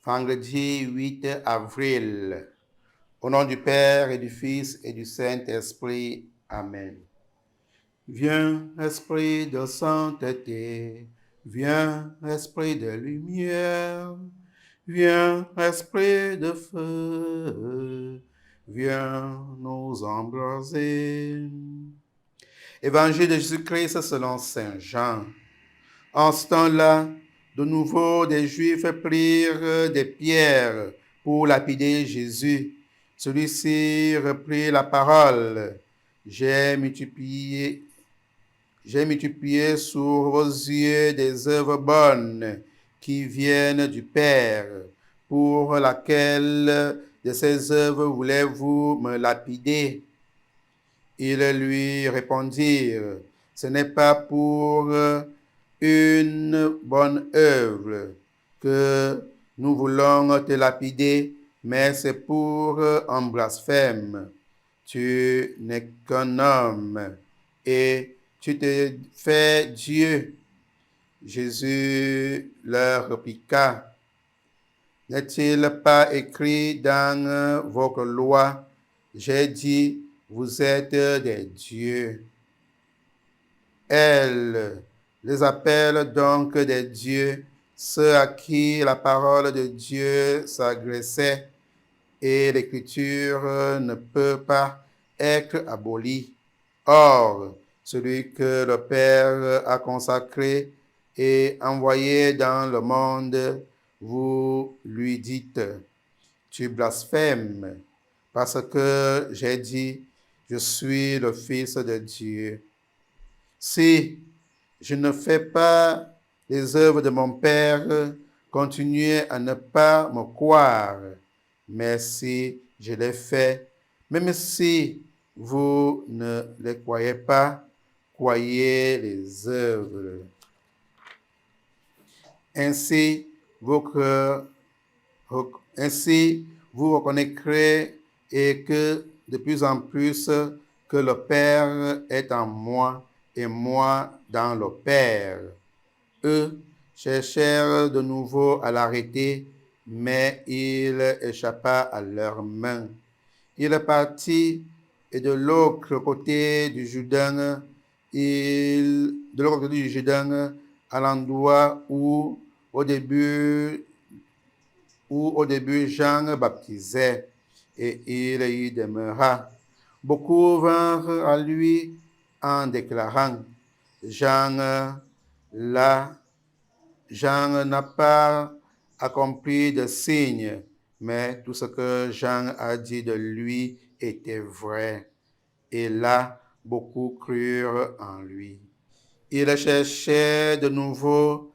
vendredi 8 avril. Au nom du Père et du Fils et du Saint-Esprit. Amen. Viens, Esprit de sainteté, viens, Esprit de lumière, viens, Esprit de feu, viens nous embraser. Évangile de Jésus-Christ selon Saint Jean. En ce temps-là, de nouveau, des Juifs prirent des pierres pour lapider Jésus. Celui-ci reprit la parole. J'ai multiplié sur vos yeux des œuvres bonnes qui viennent du Père. Pour laquelle de ces œuvres voulez-vous me lapider? Ils lui répondirent, ce n'est pas pour une bonne œuvre que nous voulons te lapider, mais c'est pour un blasphème. Tu n'es qu'un homme et tu te fais Dieu. Jésus leur répliqua, n'est-il pas écrit dans votre loi, j'ai dit, vous êtes des dieux. Elle les appelle donc des dieux, ceux à qui la parole de Dieu s'adressait, et l'écriture ne peut pas être abolie. Or, celui que le Père a consacré et envoyé dans le monde, vous lui dites, tu blasphèmes, parce que j'ai dit, je suis le Fils de Dieu. Si je ne fais pas les œuvres de mon Père, continuez à ne pas me croire. Mais si je les fais, même si vous ne les croyez pas, croyez les œuvres. Ainsi, vous reconnaîtrez et que de plus en plus que le Père est en moi et moi dans le Père. Eux cherchèrent de nouveau à l'arrêter, mais il échappa à leurs mains. Il partit et de l'autre côté du Jourdain, à l'endroit où au début Jean baptisait, et il y demeura. Beaucoup vinrent à lui en déclarant, Jean n'a pas accompli de signe, mais tout ce que Jean a dit de lui était vrai. Et là, beaucoup crurent en lui. Il cherchait de nouveau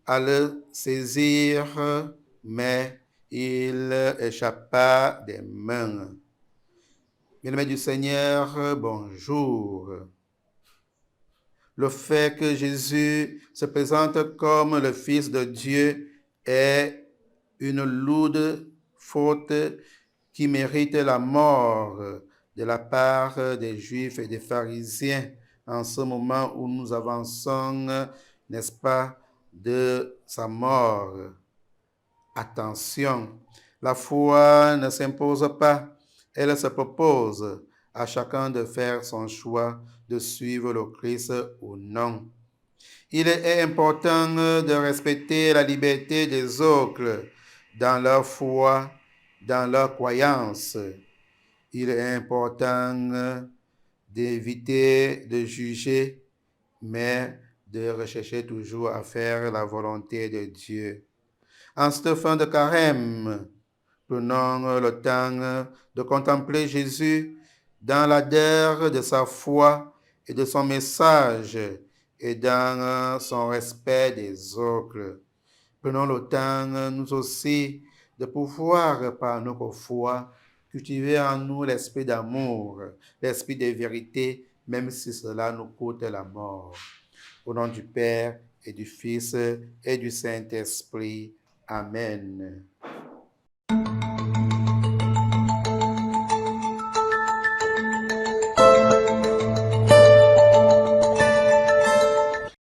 à le saisir, mais il échappa des mains. Bien-aimés du Seigneur, bonjour. Le fait que Jésus se présente comme le Fils de Dieu est une lourde faute qui mérite la mort de la part des Juifs et des pharisiens en ce moment où nous avançons, n'est-ce pas, de sa mort. Attention, la foi ne s'impose pas, elle se propose à chacun de faire son choix de suivre le Christ ou non. Il est important de respecter la liberté des autres dans leur foi, dans leur croyance. Il est important d'éviter de juger, mais de rechercher toujours à faire la volonté de Dieu. En cette fin de carême, prenons le temps de contempler Jésus dans l'ardeur de sa foi et de son message et dans son respect des autres. Prenons le temps, nous aussi, de pouvoir, par notre foi, cultiver en nous l'esprit d'amour, l'esprit de vérité, même si cela nous coûte la mort. Au nom du Père et du Fils et du Saint-Esprit. Amen.